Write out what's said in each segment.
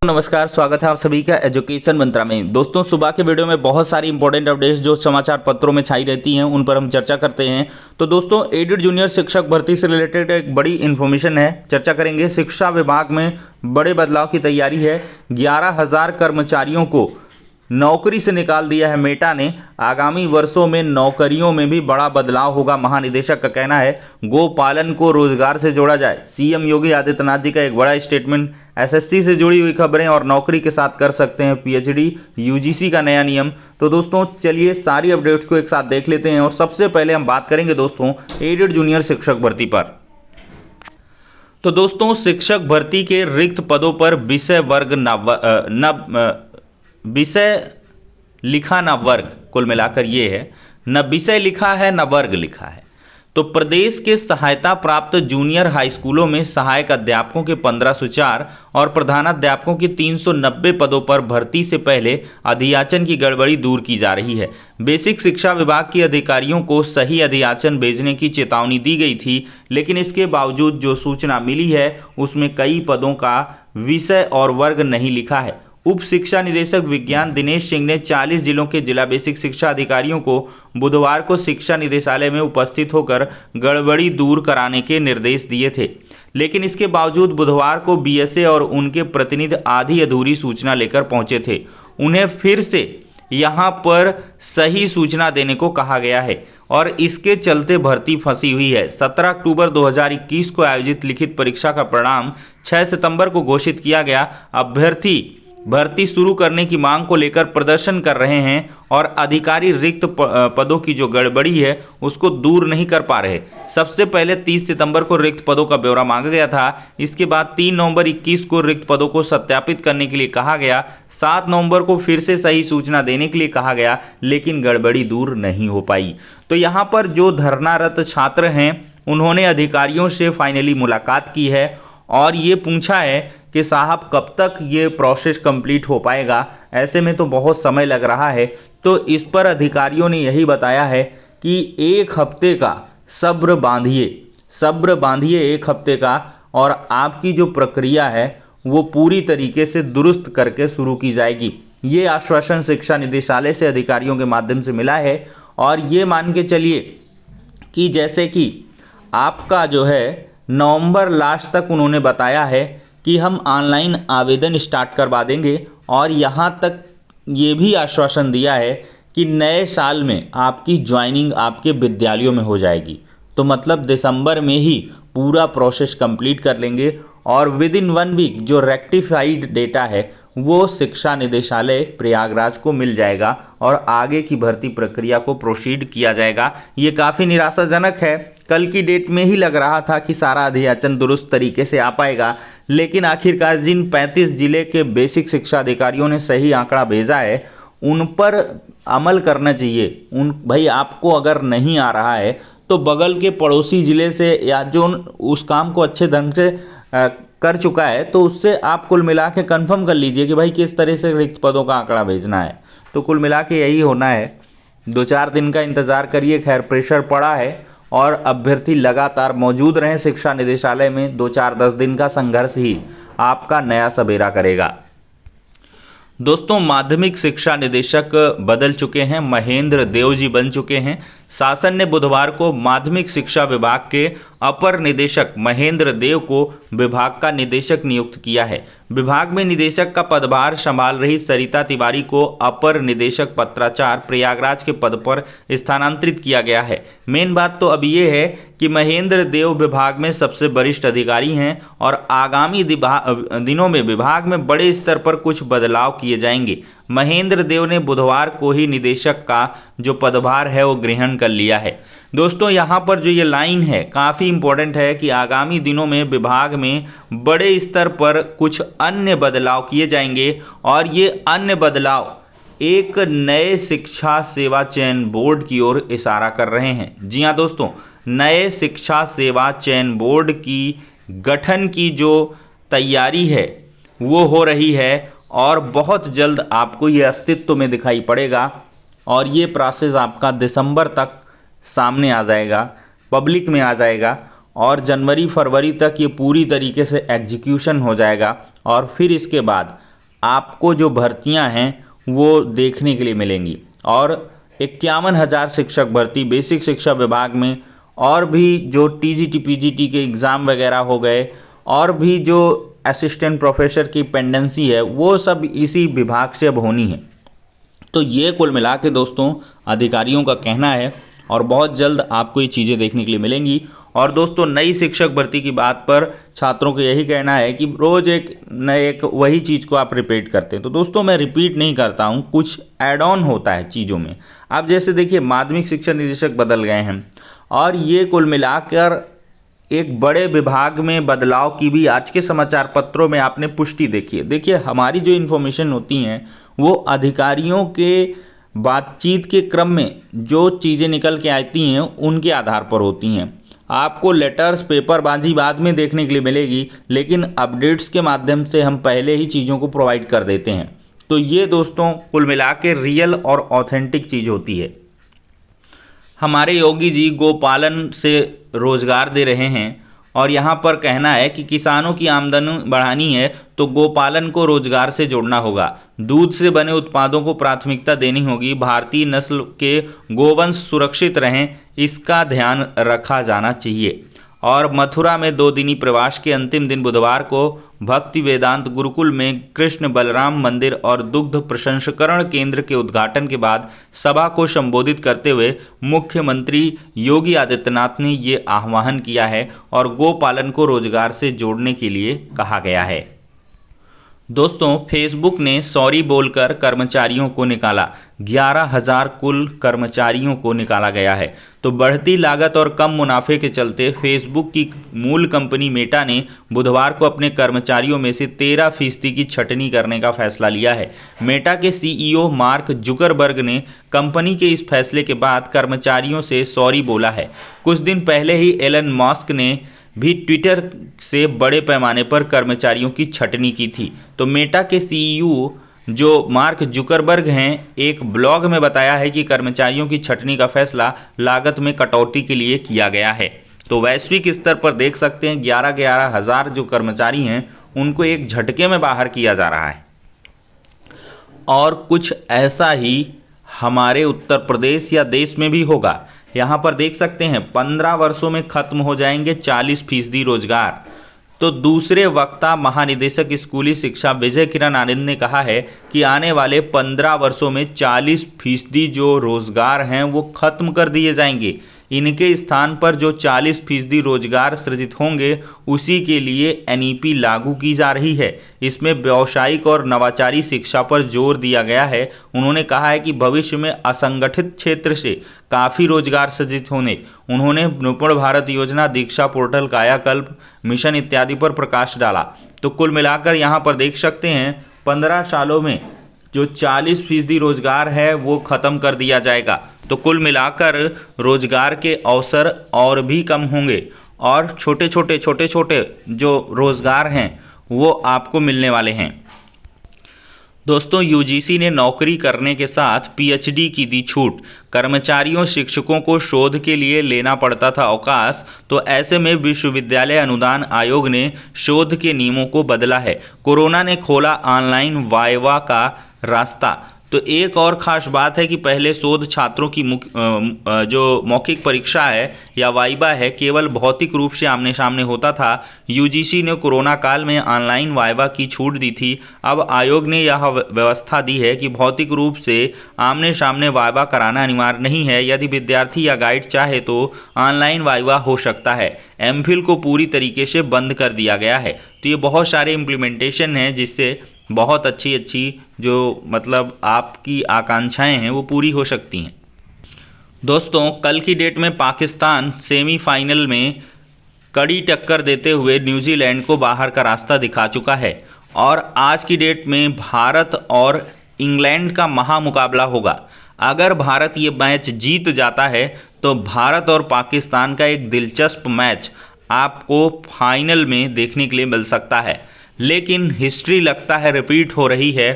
नमस्कार, स्वागत है आप सभी का एजुकेशन मंत्रा में। दोस्तों, सुबह के वीडियो में बहुत सारी इंपॉर्टेंट अपडेट्स जो समाचार पत्रों में छाई रहती हैं उन पर हम चर्चा करते हैं। तो दोस्तों, एडेड जूनियर शिक्षक भर्ती से रिलेटेड एक बड़ी इन्फॉर्मेशन है, चर्चा करेंगे। शिक्षा विभाग में बड़े बदलाव की तैयारी है। 11,000 कर्मचारियों को नौकरी से निकाल दिया है मेटा ने। आगामी वर्षों में नौकरियों में भी बड़ा बदलाव होगा, महानिदेशक का कहना है। गोपालन को रोजगार से जोड़ा जाए, सीएम योगी आदित्यनाथ जी का एक बड़ा स्टेटमेंट। एसएससी से जुड़ी हुई खबरें और नौकरी के साथ कर सकते हैं पीएचडी, यूजीसी का नया नियम। तो दोस्तों चलिए सारी अपडेट्स को एक साथ देख लेते हैं। और सबसे पहले हम बात करेंगे दोस्तों एडेड जूनियर शिक्षक भर्ती पर। तो दोस्तों, शिक्षक भर्ती के रिक्त पदों पर विषय लिखा न वर्ग, कुल मिलाकर ये है, न विषय लिखा है न वर्ग लिखा है। तो प्रदेश के सहायता प्राप्त जूनियर हाई स्कूलों में सहायक अध्यापकों के 1504 और प्रधानाध्यापकों के 390 पदों पर भर्ती से पहले अधियाचन की गड़बड़ी दूर की जा रही है। बेसिक शिक्षा विभाग के अधिकारियों को सही अधियाचन भेजने की चेतावनी दी गई थी, लेकिन इसके बावजूद जो सूचना मिली है उसमें कई पदों का विषय और वर्ग नहीं लिखा है। उप शिक्षा निदेशक विज्ञान दिनेश सिंह ने 40 जिलों के जिला बेसिक शिक्षा अधिकारियों को बुधवार को शिक्षा निदेशालय में उपस्थित होकर गड़बड़ी दूर कराने के निर्देश दिए थे, लेकिन इसके बावजूद बुधवार को बीएसए और उनके प्रतिनिधि आधी अधूरी सूचना लेकर पहुंचे थे। उन्हें फिर से यहां पर सही सूचना देने को कहा गया है और इसके चलते भर्ती फंसी हुई है। 17 अक्टूबर 2021 को आयोजित लिखित परीक्षा का परिणाम 6 सितंबर को घोषित किया गया। अभ्यर्थी भर्ती शुरू करने की मांग को लेकर प्रदर्शन कर रहे हैं और अधिकारी रिक्त पदों की जो गड़बड़ी है उसको दूर नहीं कर पा रहे। सबसे पहले 30 सितंबर को रिक्त पदों का ब्यौरा मांगा गया था। इसके बाद 3 नवंबर 21 को रिक्त पदों को सत्यापित करने के लिए कहा गया। 7 नवंबर को फिर से सही सूचना देने के लिए कहा गया, लेकिन गड़बड़ी दूर नहीं हो पाई। तो यहाँ पर जो धरनारत छात्र हैं उन्होंने अधिकारियों से फाइनली मुलाकात की है और ये पूछा है कि साहब कब तक ये प्रोसेस कंप्लीट हो पाएगा। ऐसे में तो बहुत समय लग रहा है। तो इस पर अधिकारियों ने यही बताया है कि 1 हफ्ते का सब्र बांधिए 1 हफ्ते का, और आपकी जो प्रक्रिया है वो पूरी तरीके से दुरुस्त करके शुरू की जाएगी। ये आश्वासन शिक्षा निदेशालय से अधिकारियों के माध्यम से मिला है। और ये मान के चलिए कि जैसे कि आपका जो है नवंबर लास्ट तक उन्होंने बताया है कि हम ऑनलाइन आवेदन स्टार्ट करवा देंगे, और यहाँ तक ये भी आश्वासन दिया है कि नए साल में आपकी ज्वाइनिंग आपके विद्यालयों में हो जाएगी। तो मतलब दिसंबर में ही पूरा प्रोसेस कंप्लीट कर लेंगे और विद इन 1 वीक जो रेक्टिफाइड डेटा है वो शिक्षा निदेशालय प्रयागराज को मिल जाएगा और आगे की भर्ती प्रक्रिया को प्रोसीड किया जाएगा। ये काफ़ी निराशाजनक है। कल की डेट में ही लग रहा था कि सारा अधियाचन दुरुस्त तरीके से आ पाएगा, लेकिन आखिरकार जिन 35 जिले के बेसिक शिक्षा अधिकारियों ने सही आंकड़ा भेजा है उन पर अमल करना चाहिए। भाई आपको अगर नहीं आ रहा है तो बगल के पड़ोसी जिले से या जो उस काम को अच्छे ढंग से कर चुका है तो उससे आप कुल मिला के कन्फर्म कर लीजिए कि भाई किस तरह से रिक्त पदों का आंकड़ा भेजना है। तो कुल मिला के यही होना है। 2-4 दिन का इंतज़ार करिए। खैर प्रेशर पड़ा है और अभ्यर्थी लगातार मौजूद रहें शिक्षा निदेशालय में। 2-4-10 दिन का संघर्ष ही आपका नया सबेरा करेगा। दोस्तों, माध्यमिक शिक्षा निदेशक बदल चुके हैं, महेंद्र देव जी बन चुके हैं। शासन ने बुधवार को माध्यमिक शिक्षा विभाग के अपर निदेशक महेंद्र देव को विभाग का निदेशक नियुक्त किया है। विभाग में निदेशक का पदभार संभाल रही सरिता तिवारी को अपर निदेशक पत्राचार प्रयागराज के पद पर स्थानांतरित किया गया है। मेन बात तो अब ये है कि महेंद्र देव विभाग में सबसे वरिष्ठ अधिकारी हैं और आगामी दिनों में विभाग में बड़े स्तर पर कुछ बदलाव किए जाएंगे। महेंद्र देव ने बुधवार को ही निदेशक का जो पदभार है वो ग्रहण कर लिया है। दोस्तों, यहाँ पर जो ये लाइन है काफ़ी इंपॉर्टेंट है कि आगामी दिनों में विभाग में बड़े स्तर पर कुछ अन्य बदलाव किए जाएंगे और ये अन्य बदलाव एक नए शिक्षा सेवा चयन बोर्ड की ओर इशारा कर रहे हैं। जी हाँ दोस्तों, नए शिक्षा सेवा चयन बोर्ड की गठन की जो तैयारी है वो हो रही है और बहुत जल्द आपको ये अस्तित्व में दिखाई पड़ेगा और ये प्रोसेस आपका दिसंबर तक सामने आ जाएगा, पब्लिक में आ जाएगा और जनवरी फरवरी तक ये पूरी तरीके से एग्जीक्यूशन हो जाएगा और फिर इसके बाद आपको जो भर्तियां हैं वो देखने के लिए मिलेंगी। और 51,000 शिक्षक भर्ती बेसिक शिक्षा विभाग में, और भी जो टीजीटी पीजीटी के एग्ज़ाम वगैरह हो गए, और भी जो असिस्टेंट प्रोफेसर की पेंडेंसी है वो सब इसी विभाग से अब होनी है। तो ये कुल मिला के दोस्तों अधिकारियों का कहना है, और बहुत जल्द आपको ये चीज़ें देखने के लिए मिलेंगी। और दोस्तों नई शिक्षक भर्ती की बात पर छात्रों को यही कहना है कि रोज़ एक वही चीज़ को आप रिपीट करते हैं। तो दोस्तों मैं रिपीट नहीं करता हूँ, कुछ ऐड ऑन होता है चीज़ों में। अब जैसे देखिए माध्यमिक शिक्षा निदेशक बदल गए हैं, और ये कुल मिलाकर एक बड़े विभाग में बदलाव की भी आज के समाचार पत्रों में आपने पुष्टि देखी है। देखिए हमारी जो इन्फॉर्मेशन होती हैं वो अधिकारियों के बातचीत के क्रम में जो चीज़ें निकल के आती हैं उनके आधार पर होती हैं। आपको लेटर्स पेपरबाजी बाद में देखने के लिए मिलेगी, लेकिन अपडेट्स के माध्यम से हम पहले ही चीज़ों को प्रोवाइड कर देते हैं। तो ये दोस्तों कुल मिला के रियल और ऑथेंटिक चीज़ होती है। हमारे योगी जी गोपालन से रोजगार दे रहे हैं, और यहाँ पर कहना है कि किसानों की आमदनी बढ़ानी है तो गोपालन को रोजगार से जोड़ना होगा। दूध से बने उत्पादों को प्राथमिकता देनी होगी। भारतीय नस्ल के गोवंश सुरक्षित रहें, इसका ध्यान रखा जाना चाहिए। और मथुरा में 2 दिनी प्रवास के अंतिम दिन बुधवार को भक्ति वेदांत गुरुकुल में कृष्ण बलराम मंदिर और दुग्ध प्रसंस्करण केंद्र के उद्घाटन के बाद सभा को संबोधित करते हुए मुख्यमंत्री योगी आदित्यनाथ ने ये आह्वान किया है और गोपालन को रोजगार से जोड़ने के लिए कहा गया है। दोस्तों फेसबुक ने सॉरी बोलकर कर्मचारियों को निकाला। 11,000 कुल कर्मचारियों को निकाला गया है। तो बढ़ती लागत और कम मुनाफे के चलते फेसबुक की मूल कंपनी मेटा ने बुधवार को अपने कर्मचारियों में से 13% की छटनी करने का फैसला लिया है। मेटा के सीईओ मार्क जुकरबर्ग ने कंपनी के इस फैसले के बाद कर्मचारियों से सॉरी बोला है। कुछ दिन पहले ही एलन मस्क ने भी ट्विटर से बड़े पैमाने पर कर्मचारियों की छटनी की थी। तो मेटा के सीईओ जो मार्क जुकरबर्ग हैं एक ब्लॉग में बताया है कि कर्मचारियों की छटनी का फैसला लागत में कटौती के लिए किया गया है। तो वैश्विक स्तर पर देख सकते हैं 11 हज़ार जो कर्मचारी हैं उनको एक झटके में बाहर किया जा रहा है। और कुछ ऐसा ही हमारे उत्तर प्रदेश या देश में भी होगा। यहाँ पर देख सकते हैं 15 वर्षों में खत्म हो जाएंगे 40% रोजगार। तो दूसरे वक्ता महानिदेशक स्कूली शिक्षा विजय किरण आनंद ने कहा है कि आने वाले 15 वर्षों में 40% जो रोजगार हैं वो खत्म कर दिए जाएंगे। इनके स्थान पर जो 40% रोजगार सृजित होंगे उसी के लिए एनईपी लागू की जा रही है। इसमें व्यावसायिक और नवाचारी शिक्षा पर जोर दिया गया है। उन्होंने कहा है कि भविष्य में असंगठित क्षेत्र से काफ़ी रोजगार सृजित होने। उन्होंने निपुण भारत योजना, दीक्षा पोर्टल, कायाकल्प मिशन इत्यादि पर प्रकाश डाला। तो कुल मिलाकर यहाँ पर देख सकते हैं 15 सालों में जो 40% रोजगार है वो खत्म कर दिया जाएगा। तो कुल मिलाकर रोजगार के अवसर और भी कम होंगे, और छोटे छोटे जो रोजगार हैं वो आपको मिलने वाले हैं। दोस्तों यूजीसी ने नौकरी करने के साथ पीएचडी की दी छूट। कर्मचारियों शिक्षकों को शोध के लिए लेना पड़ता था अवकाश, तो ऐसे में विश्वविद्यालय अनुदान आयोग ने शोध के नियमों को बदला है। कोरोना ने खोला ऑनलाइन वाइवा का रास्ता। तो एक और खास बात है कि पहले शोध छात्रों की जो मौखिक परीक्षा है या वाइवा है केवल भौतिक रूप से आमने सामने होता था। यूजीसी ने कोरोना काल में ऑनलाइन वाइवा की छूट दी थी। अब आयोग ने यह व्यवस्था दी है कि भौतिक रूप से आमने सामने वाइवा कराना अनिवार्य नहीं है। यदि विद्यार्थी या गाइड चाहे तो ऑनलाइन वाइवा हो सकता है। एमफिल को पूरी तरीके से बंद कर दिया गया है। तो ये बहुत सारे इम्प्लीमेंटेशन हैं जिससे बहुत अच्छी जो मतलब आपकी आकांक्षाएं हैं वो पूरी हो सकती हैं। दोस्तों कल की डेट में पाकिस्तान सेमीफाइनल में कड़ी टक्कर देते हुए न्यूजीलैंड को बाहर का रास्ता दिखा चुका है, और आज की डेट में भारत और इंग्लैंड का महामुकाबला होगा। अगर भारत ये मैच जीत जाता है तो भारत और पाकिस्तान का एक दिलचस्प मैच आपको फाइनल में देखने के लिए मिल सकता है। लेकिन हिस्ट्री लगता है रिपीट हो रही है,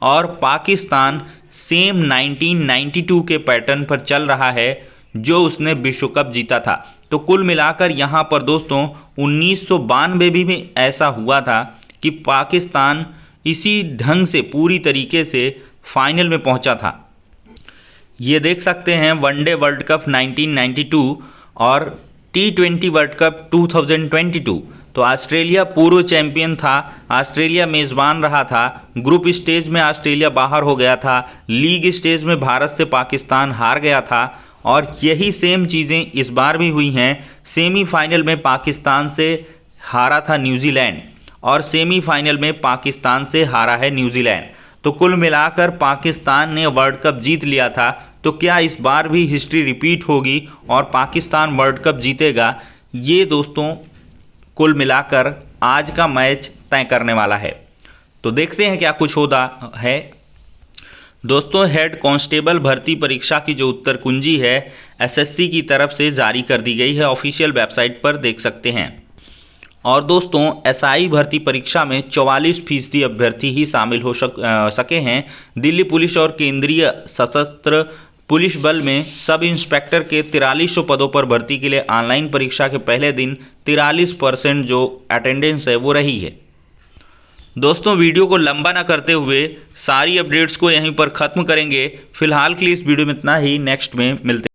और पाकिस्तान सेम 1992 के पैटर्न पर चल रहा है जो उसने विश्व कप जीता था। तो कुल मिलाकर यहाँ पर दोस्तों 1992 भी ऐसा हुआ था कि पाकिस्तान इसी ढंग से पूरी तरीके से फाइनल में पहुंचा था। ये देख सकते हैं वनडे वर्ल्ड कप 1992 और T20 वर्ल्ड कप 2022। तो ऑस्ट्रेलिया पूर्व चैंपियन था, ऑस्ट्रेलिया मेज़बान रहा था। ग्रुप स्टेज में ऑस्ट्रेलिया बाहर हो गया था, लीग स्टेज में भारत से पाकिस्तान हार गया था और यही सेम चीज़ें इस बार भी हुई हैं। सेमीफाइनल में पाकिस्तान से हारा था न्यूजीलैंड और सेमीफाइनल में पाकिस्तान से हारा है न्यूजीलैंड। तो कुल मिलाकर पाकिस्तान ने वर्ल्ड कप जीत लिया था। तो क्या इस बार भी हिस्ट्री रिपीट होगी और पाकिस्तान वर्ल्ड कप जीतेगा? ये दोस्तों कुल मिलाकर आज का मैच तय करने वाला है। तो देखते हैं क्या कुछ होता है। दोस्तों, हेड कांस्टेबल भर्ती परीक्षा की जो उत्तर कुंजी है एसएससी की तरफ से जारी कर दी गई है, ऑफिशियल वेबसाइट पर देख सकते हैं। और दोस्तों, एसआई भर्ती परीक्षा में 44% अभ्यर्थी ही शामिल हो सके हैं। दिल्ली पुलिस और केंद्रीय सशस्त्र पुलिस बल में सब इंस्पेक्टर के 4300 पदों पर भर्ती के लिए ऑनलाइन परीक्षा के पहले दिन 43% जो अटेंडेंस है वो रही है। दोस्तों, वीडियो को लंबा ना करते हुए सारी अपडेट्स को यहीं पर ख़त्म करेंगे। फिलहाल के लिए इस वीडियो में इतना ही, नेक्स्ट में मिलते हैं।